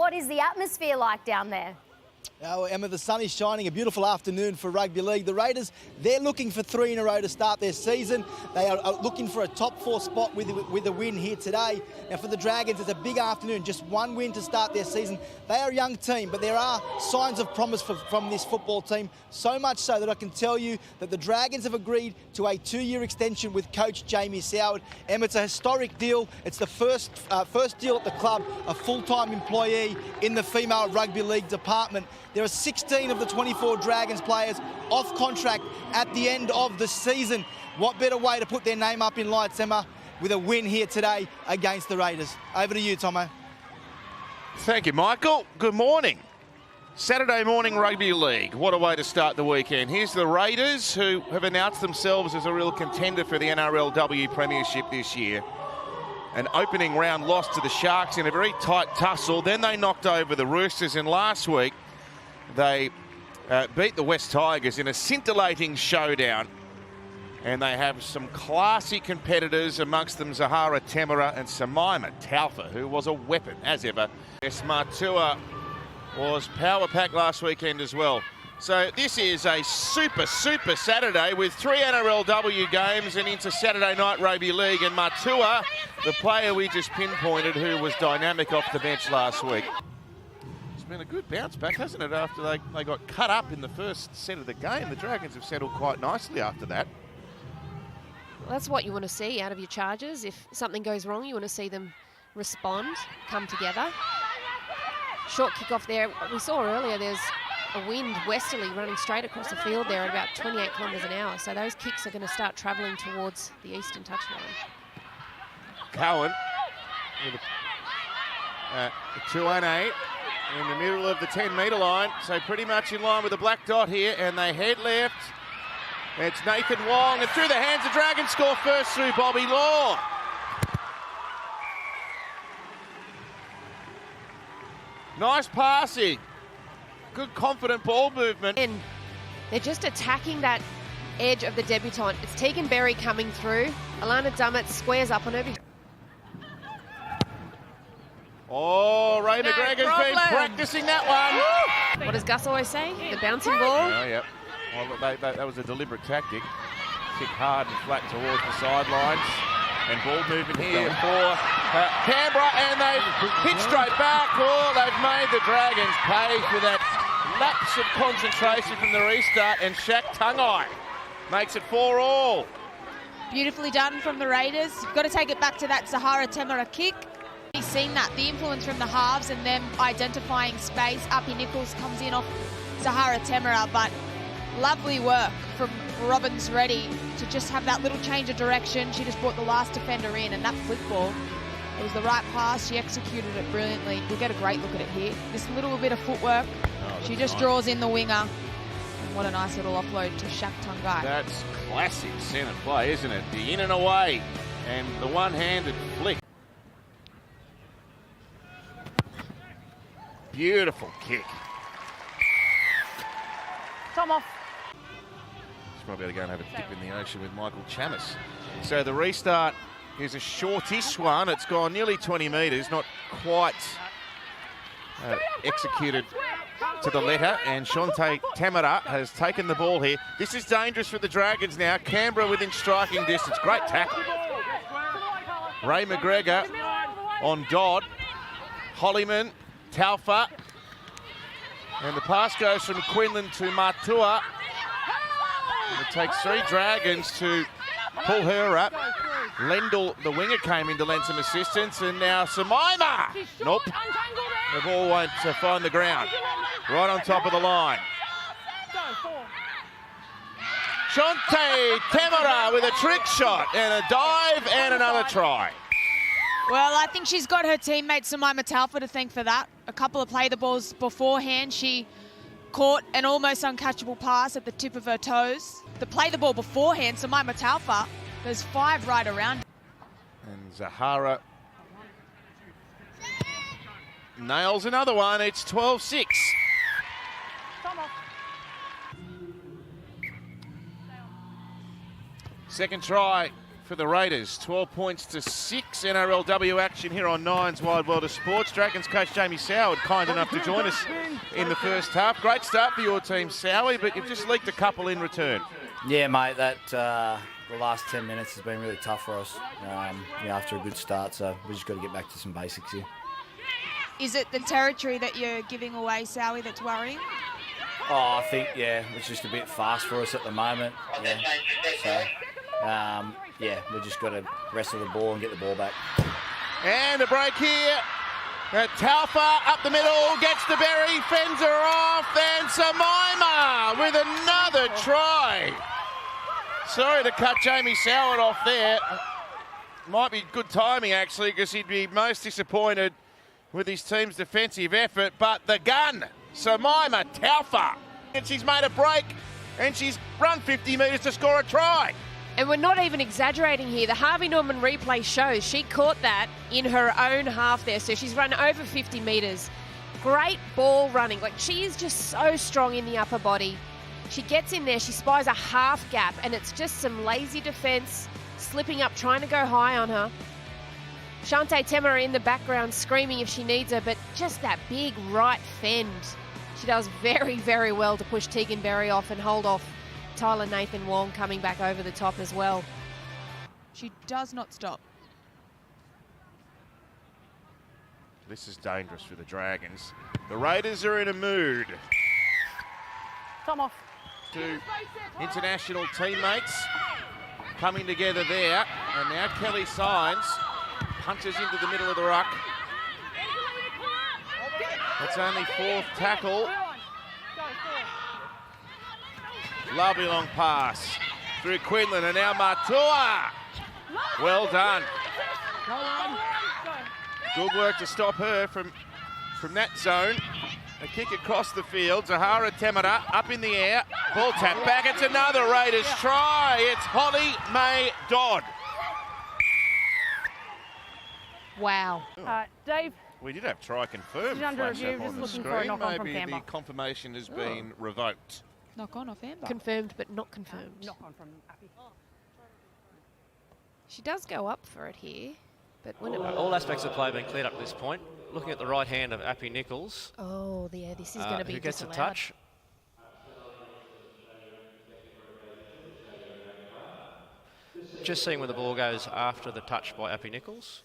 what is the atmosphere like down there? Oh, Emma, the sun is shining. A beautiful afternoon for rugby league. The Raiders, they're looking for 3 in a row to start their season. They are looking for a top 4 spot with a win here today. Now, for the Dragons, it's a big afternoon. Just 1 win to start their season. They are a young team, but there are signs of promise from this football team. So much so that I can tell you that the Dragons have agreed to a 2-year extension with coach Jamie Soward. Emma, it's a historic deal. It's the first deal at the club, a full-time employee in the female rugby league department. There are 16 of the 24 Dragons players off contract at the end of the season. What better way to put their name up in lights, Emma, with a win here today against the Raiders. Over to you, Tomo. Thank you, Michael. Good morning. Saturday morning rugby league. What a way to start the weekend. Here's the Raiders, who have announced themselves as a real contender for the NRLW Premiership this year. An opening round loss to the Sharks in a very tight tussle. Then they knocked over the Roosters, and last week they beat the West Tigers in a scintillating showdown. And they have some classy competitors, amongst them Zahara Temera and Samaima Taufa, who was a weapon, as ever. Yes, Matua was power packed last weekend as well. So this is a super Saturday with 3 NRLW games and into Saturday night rugby league. And Matua, the player we just pinpointed, who was dynamic off the bench last week. It's been a good bounce back, hasn't it, after they got cut up in the first set of the game. The Dragons have settled quite nicely after that. Well, that's what you want to see out of your Chargers. If something goes wrong, you want to see them respond, come together. Short kick-off there. We saw earlier there's a wind westerly running straight across the field there at about 28 kilometres an hour. So those kicks are going to start travelling towards the eastern touchline. Cowan with a 2-1-8 in the middle of the 10-metre line. So pretty much in line with the black dot here, and they head left. It's Nathan Wong, and through the hands of Dragons score first through Bobby Law. Nice passing. Good confident ball movement. And they're just attacking that edge of the debutant. It's Tegan Berry coming through. Alana Dummett squares up on her. Oh, Ray McGregor's been practicing that one. What does Gus always say? The bouncing ball. Oh, yep. Well, that was a deliberate tactic. Kick hard and flat towards the sidelines. And ball movement here for Canberra, and they've hit straight back. Oh, they've made the Dragons pay for that lapse of concentration from the restart, and Shaq Tungai makes it 4-all. Beautifully done from the Raiders. You've got to take it back to that Zahara Temera kick. You've seen that, the influence from the halves and them identifying space. Uppy Nichols comes in off Zahara Temera, but lovely work from Robbins Reddy to just have that little change of direction. She just brought the last defender in, and that flick ball, it was the right pass. She executed it brilliantly. We'll get a great look at it here. This little bit of footwork. She just draws in the winger. And what a nice little offload to Shaq Tungai. That's classic centre play, isn't it? The in and away, and the one-handed flick. Beautiful kick. Tom off. Probably able to go and have a dip in the ocean with Michael Chamis. So the restart is a shortish one. It's gone nearly 20 metres, not quite executed to the letter. And Shante Temera has taken the ball here. This is dangerous for the Dragons now. Canberra within striking distance. Great tackle. Ray McGregor on Dodd. Hollyman, Taufa. And the pass goes from Quinlan to Matua. And it takes 3 Dragons to pull her up. Lendl, the winger, came in to lend some assistance, and now Samaima. Nope. The ball won't find the ground. Right on top of the line. Shante Temera with a trick shot and a dive and another try. Well, I think she's got her teammate Samaima Taufa to thank for that. A couple of play the balls beforehand. She caught an almost uncatchable pass at the tip of her toes. To play the ball beforehand, Samaima Taufa, there's 5 right around. And Zahara nails another one. It's 12-6. Second try for the Raiders. 12 points to 6. NRLW action here on Nine's Wide World of Sports. Dragons coach Jamie Soward kind enough to join us in the first half. Great start for your team, Sowie, but you've just leaked a couple in return. Yeah, mate, that the last 10 minutes has been really tough for us after a good start, so we just got to get back to some basics here. Is it the territory that you're giving away, Sowie, that's worrying? Oh, I think, it's just a bit fast for us at the moment. We just got to wrestle the ball and get the ball back. And a break here. Taufa up the middle, gets the berry, fends her off, and Samaima with another try. Sorry to cut Jamie Soward off there. Might be good timing, actually, because he'd be most disappointed with his team's defensive effort. But the gun, Samaima Taufa. And she's made a break, and she's run 50 metres to score a try. And we're not even exaggerating here. The Harvey Norman replay shows she caught that in her own half there. So she's run over 50 metres. Great ball running. Like, she is just so strong in the upper body. She gets in there, she spies a half gap, and it's just some lazy defence, slipping up, trying to go high on her. Shante Temera in the background screaming if she needs her, but just that big right fend. She does very, very well to push Tegan Berry off and hold off Tyler Nathan Wong coming back over the top as well. She does not stop. This is dangerous for the Dragons. The Raiders are in a mood. Tom off. Two international teammates coming together there. And now Kelly Signs punches into the middle of the ruck. It's only fourth tackle. Lovely long pass through Quinlan, and now Matua. Well done. Good work to stop her from that zone. A kick across the field. Zahara Temera up in the air. Ball tap back. It's another Raiders try. It's Holly May Dodd. Wow. Dave. We did have try confirmed. Under Flash review, up just on the looking for a screen. knock-on from Maybe the Canberra. confirmation has been revoked. Knock on off Amber. Confirmed but not confirmed. Knock on from Appy. She does go up for it here, but when it... All aspects of play have been cleared up to this point. Looking at the right hand of Appy Nichols. Oh, yeah, this is going to be who gets disallowed. a touch. Just seeing where the ball goes after the touch by Appy Nichols.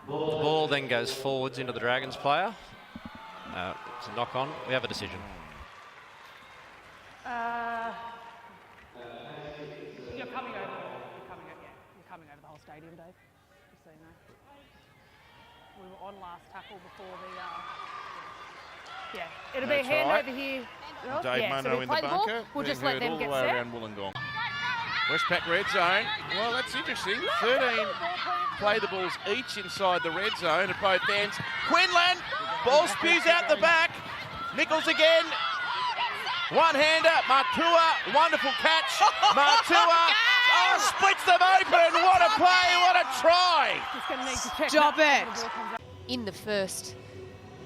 The ball then goes forwards into the Dragons player. It's a knock on. We have a decision. You're coming over. You're coming over the whole stadium, Dave. Just so you know. We were on last tackle before the. It'll be a That's hand right. over here. Dave so Mono we in the play ball. bunker. We'll just Being let heard them all get the way set. around Wollongong. Westpac red zone. Well, that's interesting. 13 play the balls each inside the red zone at both ends. Quinlan, ball spews out the back. Nichols again. One-hander, Matua, wonderful catch. Matua, splits them open. What a play, what a try. Just going to need to check. Stop that it. before the ball comes out. In the first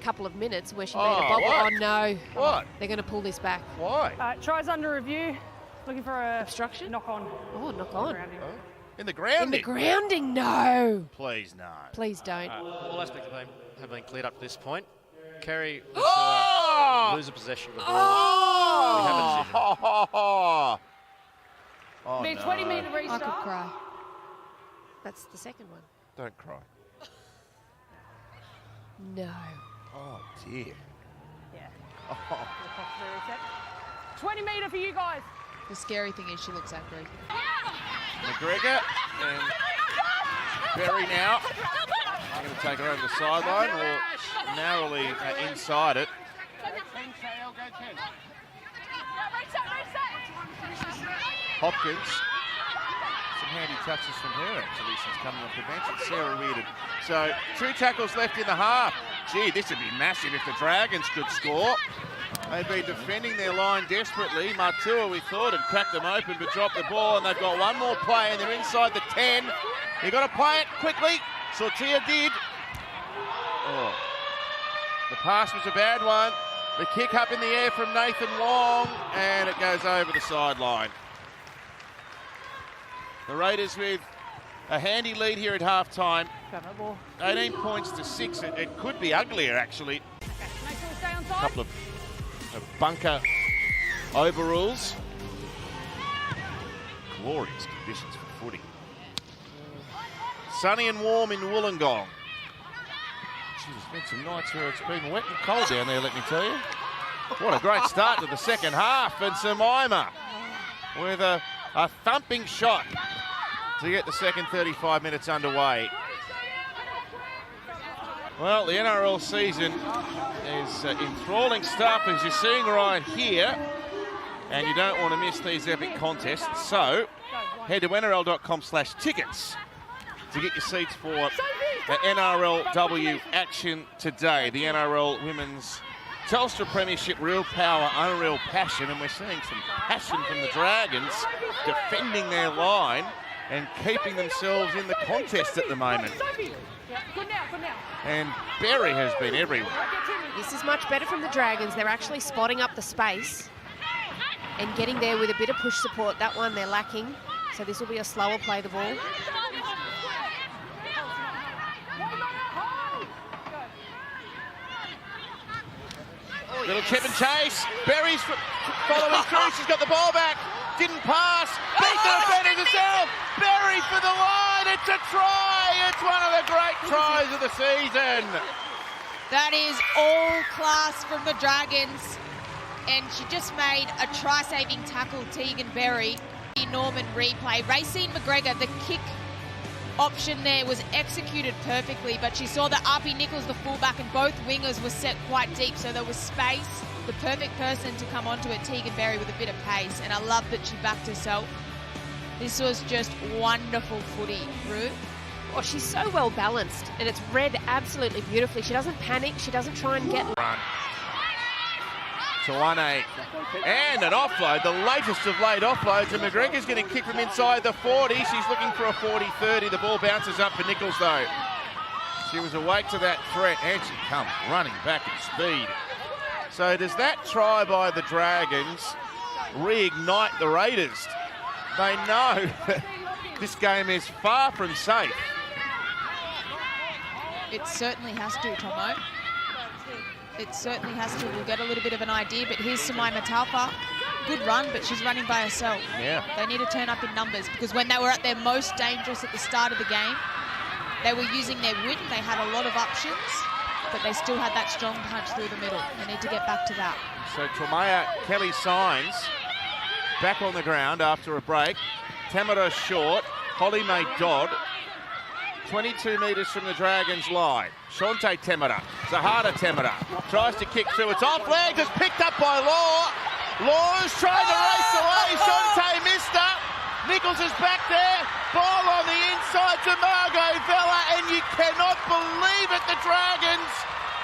couple of minutes where she made a Oh, bobble. what? Oh, no. What? They're going to pull this back. Why? Tries under review. Looking for a Obstruction? knock on. Oh, knock on. Grounding. In the In grounding? the grounding, no. Please, no. Please don't. All aspects of play have been cleared up to this point. Kerry lose a possession of the ball. We have a decision. Oh, Be a no. 20-metre I restart. could cry. That's the second one. Don't cry. No. Oh, dear. Yeah. The clock's very reset. 20 metre for you guys. The scary thing is she looks angry. McGregor and Berry now. I'm going to take her over the sideline or narrowly inside it. Hopkins. Some handy touches from her actually since coming off the bench. It's Sarah Reardon. So 2 tackles left in the half. Gee, this would be massive if the Dragons could score. They've been defending their line desperately. Matua, we thought, had cracked them open but dropped the ball, and they've got one more play and they're inside the 10. You've got to play it quickly. Sortia did. Oh. The pass was a bad one. The kick up in the air from Nathan Wong, and it goes over the sideline. The Raiders with a handy lead here at half-time. 18 points to 6. It could be uglier, actually. A couple of bunker overrules. Glorious conditions for footy. Sunny and warm in Wollongong. Gee, there's been some nights where it's been wet and cold down there, let me tell you. What a great start to the second half. And Samaima with a thumping shot to get the second 35 minutes underway. Well, the NRL season is enthralling stuff, as you're seeing right here. And you don't want to miss these epic contests. So head to NRL.com/tickets to get your seats for the NRLW action today. The NRL Women's Telstra Premiership, real power, unreal passion. And we're seeing some passion from the Dragons defending their line and keeping themselves in the contest at the moment. And Berry has been everywhere. This is much better from the Dragons. They're actually spotting up the space and getting there with a bit of push support. That one they're lacking. So this will be a slower play the ball. Little chip and chase. Berry's following through. She's got the ball back. Didn't pass. Beat the defenders herself. Berry for the line. It's a try. It's one of the great tries of the season. That is all class from the Dragons. And she just made a try-saving tackle, Tegan Berry. Norman replay. Racine McGregor, the kick option there was executed perfectly, but she saw that Arpy Nichols, the fullback, and both wingers were set quite deep, so there was space. The perfect person to come onto it, Tegan Berry, with a bit of pace, and I love that she backed herself. This was just wonderful footy, Ruth. Oh, she's so well balanced, and it's read absolutely beautifully. She doesn't panic. She doesn't try and get... Tawane, and an offload, the latest of late offloads, and McGregor's getting kicked from inside the 40. She's looking for a 40-30. The ball bounces up for Nichols, though. She was awake to that threat, and she comes running back at speed. So does that try by the Dragons reignite the Raiders? They know that this game is far from safe. It certainly has to, Tomo. It certainly has to. We'll get a little bit of an idea, but here's Samaima Taufa. Good run, but she's running by herself. Yeah. They need to turn up in numbers, because when they were at their most dangerous at the start of the game, they were using their width. They had a lot of options, but they still had that strong punch through the middle. They need to get back to that. So Tomaya Kelly Signs back on the ground after a break. Tamara short. Holly May Dodd. 22 metres from the Dragons' line. Shante Temera, Zahara Temera tries to kick through. It's off legs. It's picked up by Law. Law's trying to race away. Shante missed her. Nichols is back there. Ball on the inside to Margot Vella, and you cannot believe it. The Dragons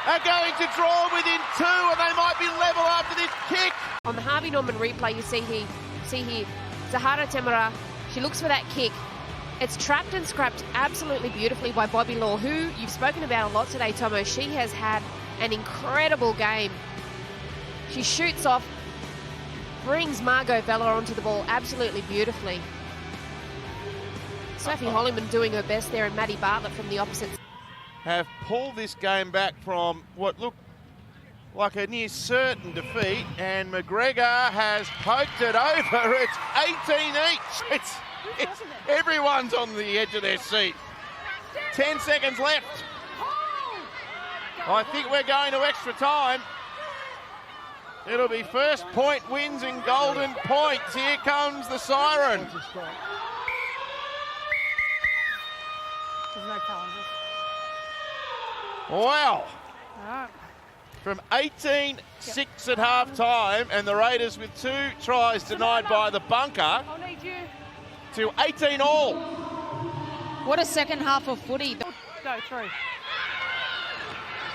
are going to draw within 2, and they might be level after this kick. On the Harvey Norman replay, you see here, Zahara Temera, she looks for that kick. It's trapped and scrapped absolutely beautifully by Bobby Law, who you've spoken about a lot today, Tomo. She has had an incredible game. She shoots off, brings Margot Vella onto the ball absolutely beautifully. Sophie Holliman doing her best there, and Maddie Bartlett from the opposite. Have pulled this game back from what looked like a near certain defeat, and McGregor has poked it over. It's 18 each. It's everyone's on the edge of their seat. 10 seconds left. I think we're going to extra time. It'll be first point wins in golden points. Here comes the siren. There's no challenges. Wow. All right. From 18-6 at half-time, and the Raiders with 2 tries denied by the bunker, I'll need you. to 18 all. What a second half of footy. Go through.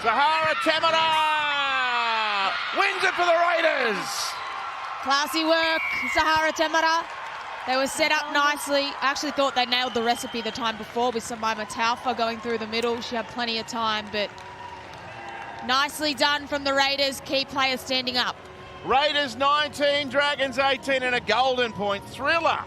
Zahara Temera wins it for the Raiders. Classy work, Zahara Temera. They were set up nicely. I actually thought they nailed the recipe the time before with Samaima Taufa going through the middle. She had plenty of time, but Nicely done from the Raiders. Key players standing up. Raiders 19, Dragons 18 and a golden point thriller.